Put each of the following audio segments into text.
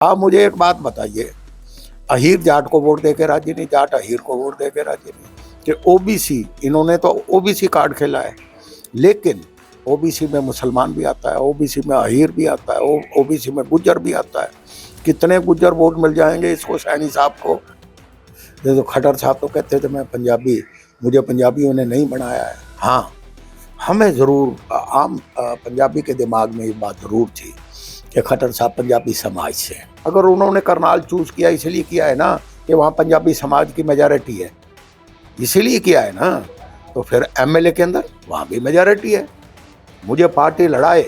आप मुझे एक बात बताइए, अहीर जाट को वोट देके राजी नहीं, जाट अहीर को वोट देके राजी नहीं। कि ओबीसी, इन्होंने तो ओबीसी कार्ड खेला है, लेकिन ओबीसी में मुसलमान भी आता है, ओबीसी में अहीर भी आता है, ओबीसी में गुज्जर भी आता है। कितने गुज्जर वोट मिल जाएंगे इसको, सैनी साहब को। जैसे खट्टर साहब तो कहते थे मैं पंजाबी, मुझे पंजाबियों ने नहीं बनाया है। हाँ, हमें ज़रूर आम पंजाबी के दिमाग में ये बात ज़रूर थी कि खट्टर साहब पंजाबी समाज से हैं। अगर उन्होंने करनाल चूज़ किया इसलिए किया है ना कि वहाँ पंजाबी समाज की मेजॉरिटी है, इसीलिए किया है ना, तो फिर एमएलए के अंदर वहाँ भी मेजॉरिटी है। मुझे पार्टी लड़ाए,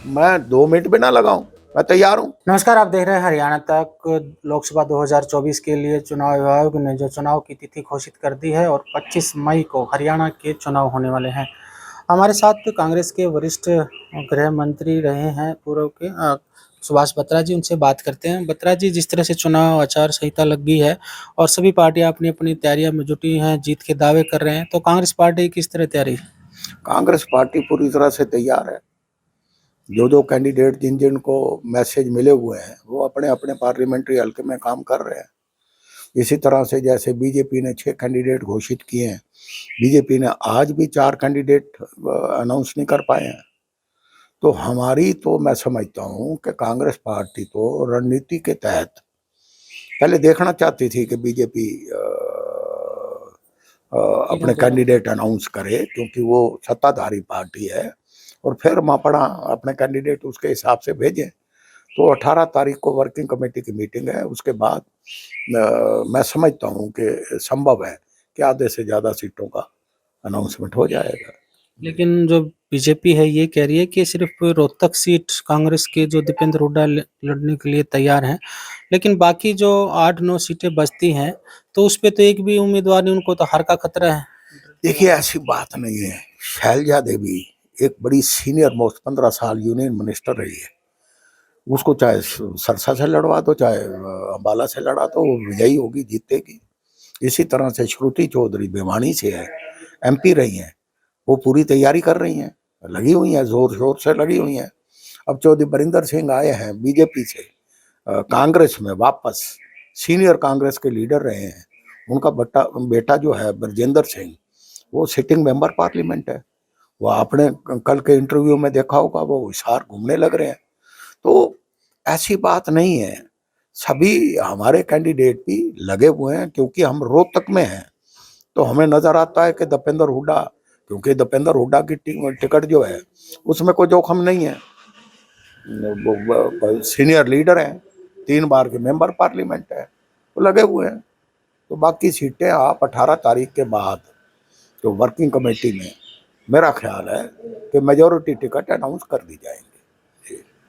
मैं 2 मिनट भी ना लगाऊं, मैं तैयार हूँ। नमस्कार, आप देख रहे हैं हरियाणा तक। लोकसभा 2024 के लिए चुनाव आयोग ने जो चुनाव की तिथि घोषित कर दी है और 25 मई को हरियाणा के चुनाव होने वाले हैं। हमारे साथ कांग्रेस के वरिष्ठ गृह मंत्री रहे हैं पूर्व के सुभाष बत्रा जी, उनसे बात करते हैं। बत्रा जी, जिस तरह से चुनाव आचार संहिता लग गई है और सभी पार्टियां अपनी अपनी तैयारियों में जुटी हैं, जीत के दावे कर रहे हैं, तो कांग्रेस पार्टी किस तरह तैयारी? कांग्रेस पार्टी पूरी तरह से तैयार है। जो कैंडिडेट जिन जिन को मैसेज मिले हुए हैं वो अपने अपने पार्लियामेंट्री हल्के में काम कर रहे हैं। इसी तरह से जैसे बीजेपी ने 6 कैंडिडेट घोषित किए हैं, बीजेपी ने आज भी 4 कैंडिडेट अनाउंस नहीं कर पाए हैं। तो हमारी तो मैं समझता हूँ कि कांग्रेस पार्टी तो रणनीति के तहत पहले देखना चाहती थी कि बीजेपी अपने कैंडिडेट अनाउंस करे, क्योंकि वो सत्ताधारी पार्टी है, और फिर मापड़ा अपने कैंडिडेट उसके हिसाब से भेजें। तो 18 तारीख को वर्किंग कमेटी की मीटिंग है, उसके बाद मैं समझता हूँ कि संभव है कि आधे से ज़्यादा सीटों का अनाउंसमेंट हो जाएगा। लेकिन जो बीजेपी है ये कह रही है कि सिर्फ रोहतक सीट कांग्रेस के जो दीपेंद्र हुड्डा लड़ने के लिए तैयार हैं, लेकिन बाकी जो 8-9 सीटें बचती हैं तो उस पे तो एक भी उम्मीदवार नहीं, उनको तो हार का खतरा है। देखिए, ऐसी बात नहीं है। शैलजा देवी एक बड़ी सीनियर मोस्ट 15 साल यूनियन मिनिस्टर रही है। उसको चाहे सरसा से लड़वा दो, चाहे अम्बाला से लड़ा दो, वो विजयी होगी, जीतेगी। इसी तरह से श्रुति चौधरी भिवानी से है, एमपी रही हैं, वो पूरी तैयारी कर रही हैं, लगी हुई हैं, जोर शोर से लगी हुई हैं। अब चौधरी बरिंदर सिंह आए हैं बीजेपी से कांग्रेस में वापस, सीनियर कांग्रेस के लीडर रहे हैं। उनका बेटा जो है ब्रजेंद्र सिंह, वो सिटिंग मेंबर पार्लियामेंट है। वो आपने कल के इंटरव्यू में देखा होगा, वो हिसार घूमने लग रहे हैं। तो ऐसी बात नहीं है, सभी हमारे कैंडिडेट भी लगे हुए हैं, क्योंकि हम रोहतक में हैं। तो हमें नजर आता है कि दीपेंद्र हुड्डा, क्योंकि दीपेंद्र हुड्डा की टिकट जो है उसमें कोई जोखिम नहीं है। वो सीनियर लीडर हैं, 3 बार के मेंबर पार्लियामेंट है, वो लगे हुए हैं। तो बाकी सीटें आप 18 तारीख के बाद तो वर्किंग कमेटी में मेरा ख्याल है कि मेजॉरिटी टिकट अनाउंस कर दी जाएंगे।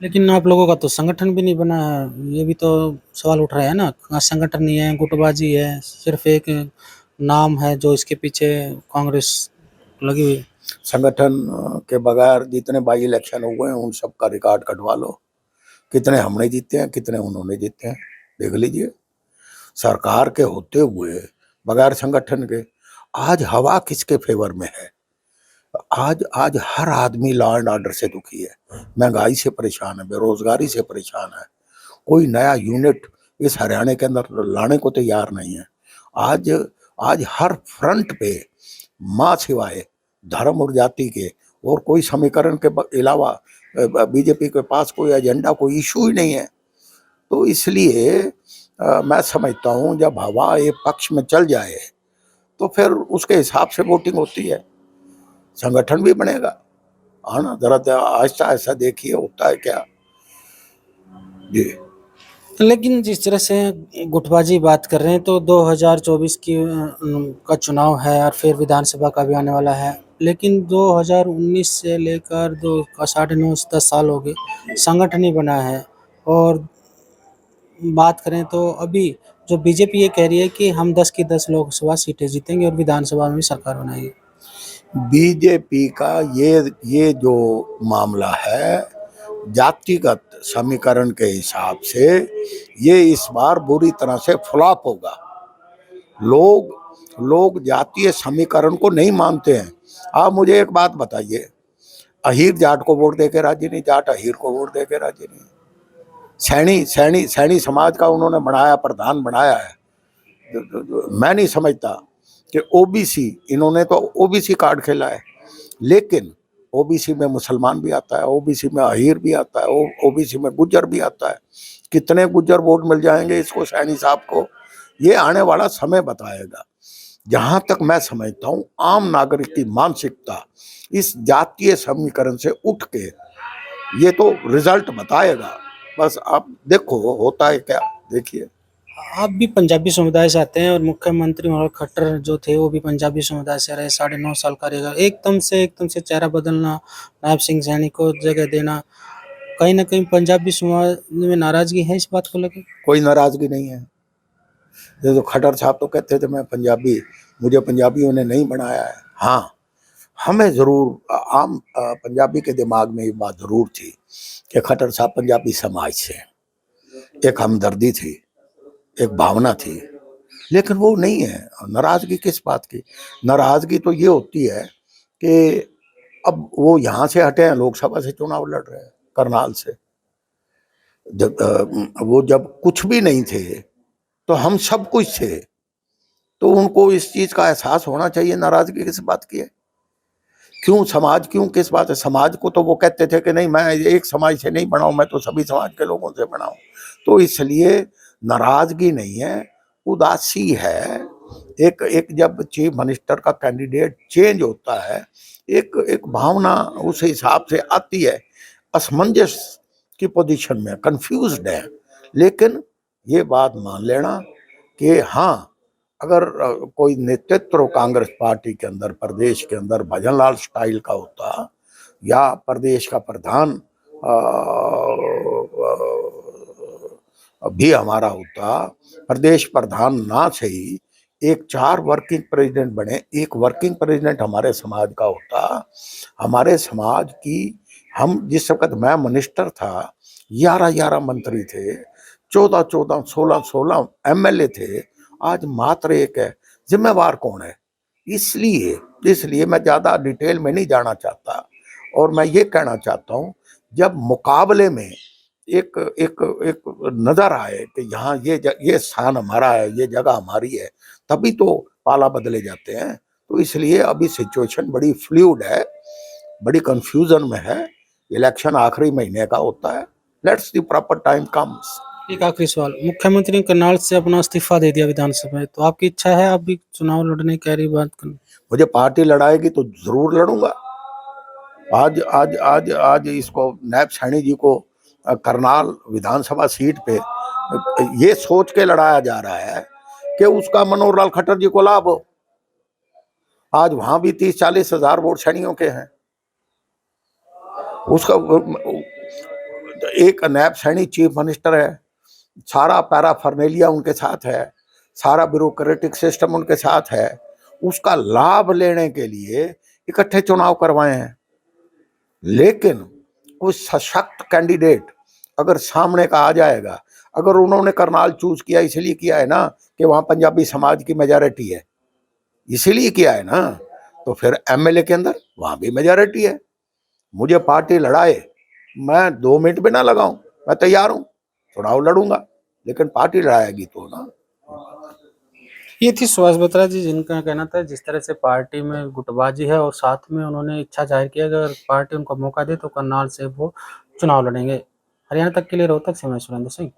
लेकिन आप लोगों का तो संगठन भी नहीं बना है, ये भी तो सवाल उठ रहा है ना। संगठन नहीं है, गुटबाजी है, सिर्फ एक नाम है जो इसके पीछे कांग्रेस लगी हुई है। संगठन के बगैर जितने बाई इलेक्शन हुए हैं उन सब का रिकॉर्ड कटवा लो, कितने हमने जीते हैं, कितने उन्होंने जीते हैं, देख लीजिए। सरकार के होते हुए बगैर संगठन के आज हवा किसके फेवर में है? आज आज हर आदमी लॉ एंड ऑर्डर से दुखी है, महंगाई से परेशान है, बेरोजगारी से परेशान है। कोई नया यूनिट इस हरियाणा के अंदर लाने को तैयार नहीं है। आज आज हर फ्रंट पे माँ सिवाय धर्म और जाति के और कोई समीकरण के अलावा बीजेपी के पास कोई एजेंडा, कोई इशू ही नहीं है। तो इसलिए मैं समझता हूँ जब हवा एक पक्ष में चल जाए तो फिर उसके हिसाब से वोटिंग होती है, संगठन भी बनेगा। हाँ ना, जरा आहिस्ता आहिस्ता देखिए होता है क्या जी। लेकिन जिस तरह से गुटबाजी बात कर रहे हैं तो 2024 का चुनाव है और फिर विधानसभा का भी आने वाला है, लेकिन 2019 से लेकर 9.5-10 साल हो गए, संगठन ही बना है। और बात करें तो अभी जो बीजेपी ये कह रही है कि हम 10 की 10 लोकसभा सीटें जीतेंगे और विधानसभा में भी सरकार बनाएगी। बीजेपी का ये जो मामला है, जातिगत समीकरण के हिसाब से ये इस बार बुरी तरह से फ्लॉप होगा। लोग जातीय समीकरण को नहीं मानते हैं। आप मुझे एक बात बताइए, अहीर जाट को वोट देके राजी नहीं, जाट अहीर को वोट देके राजी नहीं। सैनी सैनी सैनी समाज का उन्होंने बनाया, प्रधान बनाया है। मैं नहीं समझता कि ओबीसी, इन्होंने तो ओबीसी कार्ड खेला है, लेकिन ओबीसी में मुसलमान भी आता है, ओबीसी में अहीर भी आता है, ओबीसी में गुज्जर भी आता है। कितने गुज्जर वोट मिल जाएंगे इसको, सैनी साहब को, ये आने वाला समय बताएगा। जहां तक मैं समझता हूं, आम नागरिक की मानसिकता इस जातीय समीकरण से उठ के ये तो रिजल्ट बताएगा। बस आप देखो होता है क्या, देखिए। आप भी पंजाबी समुदाय से आते हैं और मुख्यमंत्री मनोहर खट्टर जो थे वो भी पंजाबी समुदाय से रहे, 9.5 साल कार्यकाल, एकदम से चेहरा बदलना, नायब सिंह सैनी को जगह देना, कहीं ना कहीं पंजाबी समाज में नाराजगी है इस बात को लेकर? कोई नाराजगी नहीं है। ये तो खट्टर साहब तो कहते थे मैं पंजाबी, मुझे पंजाबियों ने नहीं बनाया है। हाँ, हमें जरूर आम पंजाबी के दिमाग में ये बात जरूर थी कि खट्टर साहब पंजाबी समाज से, एक हमदर्दी थी, एक भावना थी, लेकिन वो नहीं है। नाराजगी किस बात की? नाराजगी तो ये होती है कि अब वो यहाँ से हटे हैं, लोकसभा से चुनाव लड़ रहे हैं करनाल से। वो जब कुछ भी नहीं थे तो हम सब कुछ थे, तो उनको इस चीज का एहसास होना चाहिए। नाराजगी किस बात की है? क्यों समाज, क्यों किस बात है? समाज को तो वो कहते थे कि नहीं, मैं एक समाज से नहीं बनाऊं, मैं तो सभी समाज के लोगों से बनाऊं। तो इसलिए नाराजगी नहीं है, उदासी है। एक जब चीफ मिनिस्टर का कैंडिडेट चेंज होता है, एक भावना उस हिसाब से आती है, असमंजस की पोजीशन में, कंफ्यूज्ड है। लेकिन ये बात मान लेना कि हाँ, अगर कोई नेतृत्व कांग्रेस पार्टी के अंदर, प्रदेश के अंदर भजनलाल स्टाइल का होता, या प्रदेश का प्रधान भी हमारा होता, प्रदेश प्रधान ना सही, एक 4 वर्किंग प्रेसिडेंट बने, एक वर्किंग प्रेसिडेंट हमारे समाज का होता, हमारे समाज की, हम जिस वक्त मैं मिनिस्टर था, 11 मंत्री थे, 14 16 एमएलए थे, आज मात्र एक है। जिम्मेवार कौन है? इसलिए मैं ज्यादा डिटेल में नहीं जाना चाहता, और मैं ये कहना चाहता हूं, जब मुकाबले में एक एक एक नजर आए कि यहाँ ये स्थान हमारा है, ये जगह हमारी है, तभी तो पाला बदले जाते हैं। तो इसलिए अभी सिचुएशन बड़ी फ्लूइड है, बड़ी कंफ्यूजन में है। इलेक्शन आखिरी महीने का होता है, let's the proper time comes. एक आखिरी सवाल, मुख्यमंत्री ने करनाल से अपना इस्तीफा दे दिया विधानसभा में, तो आपकी इच्छा है आप भी चुनाव लड़ने की कह रही बात करना? मुझे पार्टी लड़ाएगी तो जरूर लड़ूंगा। आज आज आज आज इसको नायब सैनी जी को करनाल विधानसभा सीट पे ये सोच के लड़ाया जा रहा है कि उसका मनोहर लाल खट्टर जी को लाभ हो। आज वहां भी 30-40 हजार वोट सैनियों के हैं। उसका एक नायब सैनी चीफ मिनिस्टर है, सारा पैराफर्नेलिया उनके साथ है, सारा ब्यूरोक्रेटिक सिस्टम उनके साथ है। उसका लाभ लेने के लिए इकट्ठे चुनाव करवाए हैं। लेकिन कोई सशक्त कैंडिडेट अगर सामने का आ जाएगा, अगर उन्होंने करनाल चूज किया इसलिए किया है ना कि वहां पंजाबी समाज की मेजॉरिटी है, इसीलिए किया है ना, तो फिर एमएलए के अंदर वहां भी मेजॉरिटी है। मुझे पार्टी लड़ाए, मैं 2 मिनट भी ना लगाऊं, मैं तैयार हूं, चुनाव लड़ूंगा, लेकिन पार्टी लड़ाएगी तो ना। ये थी सुभाष बत्रा जी, जिनका कहना था जिस तरह से पार्टी में गुटबाजी है, और साथ में उन्होंने इच्छा जाहिर किया कि अगर पार्टी उनको मौका दे तो करनाल से वो चुनाव लड़ेंगे। हरियाणा तक के लिए रोहतक से मैं सुरेंद्र सिंह।